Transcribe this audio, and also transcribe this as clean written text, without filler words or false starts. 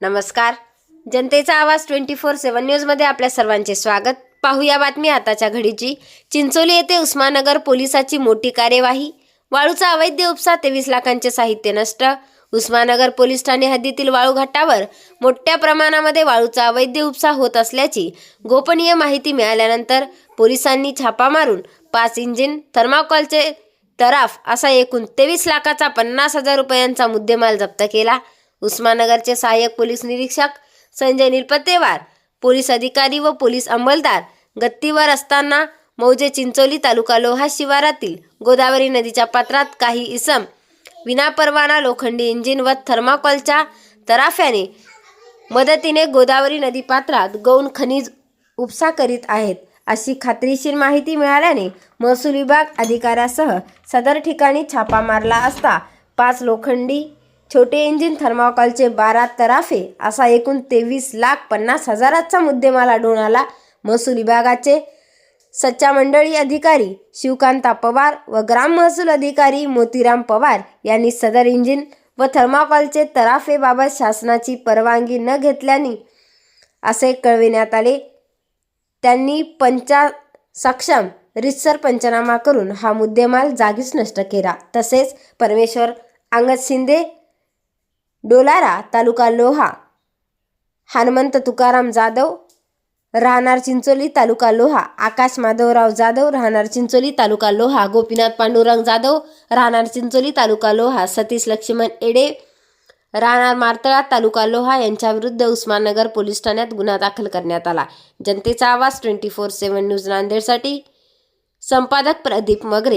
नमस्कार. जनतेचा आवाज 24/7 न्यूजमध्ये आपल्या सर्वांचे स्वागत. पाहूया बातमी आताच्या घडीची. चिंचोली येथे उस्माननगर पोलिसाची मोठी कार्यवाही. वाळूचा अवैध उपसा, 23 लाखांचे साहित्य नष्ट. उस्माननगर पोलीस ठाणे हद्दीतील वाळू घाटावर मोठ्या प्रमाणामध्ये वाळूचा अवैध उपसा होत असल्याची गोपनीय माहिती मिळाल्यानंतर पोलिसांनी छापा मारून 5 इंजिन, थर्माकोलचे तराफ असा एकूण 23 लाखाचा 50,000 रुपयांचा मुद्देमाल जप्त केला. उस्माननगरचे सहाय्यक पोलीस निरीक्षक संजय निलपतेवार, पोलीस अधिकारी व पोलीस अंमलदार गत्तीवर असताना मौजे चिंचोली तालुका लोहा शिवारातील गोदावरी नदीच्या पात्रात काही इसम विनापरवाना लोखंडी इंजिन व थर्माकोलच्या तराफ्याने मदतीने गोदावरी नदी पात्रात गौण खनिज उपसा करीत आहेत अशी खात्रीशीर माहिती मिळाल्याने महसूल विभाग अधिकाऱ्यासह सदर ठिकाणी छापा मारला असता 5 लोखंडी छोटे इंजिन, थर्माकोलचे 12 तराफे असा एकूण 23,50,000चा मुद्देमाल आढळून आला. महसूल विभागाचे सच्चा मंडळी अधिकारी शिवकांता पवार व ग्राम महसूल अधिकारी मोतीराम पवार यांनी सदर इंजिन व थर्माकोलचे तराफेबाबत शासनाची परवानगी न घेतल्याने असे कळविण्यात आले. त्यांनी सक्षम रीतसर पंचनामा करून हा मुद्देमाल जागीच नष्ट केला. तसेच परमेश्वर अंगद शिंदे, डोलारा तालुका लोहा, हनुमंत तुकाराम जाधव राहणार चिंचोली तालुका लोहा, आकाश माधवराव जाधव राहणार चिंचोली तालुका लोहा, गोपीनाथ पांडुरंग जाधव राहणार चिंचोली तालुका लोहा, सतीश लक्ष्मण एडे राहणार मारतळा तालुका लोहा यांच्याविरुद्ध उस्माननगर पोलीस ठाण्यात गुन्हा दाखल करण्यात आला. जनतेचा आवाज 24/7 न्यूज नांदेडसाठी संपादक प्रदीप मगरे.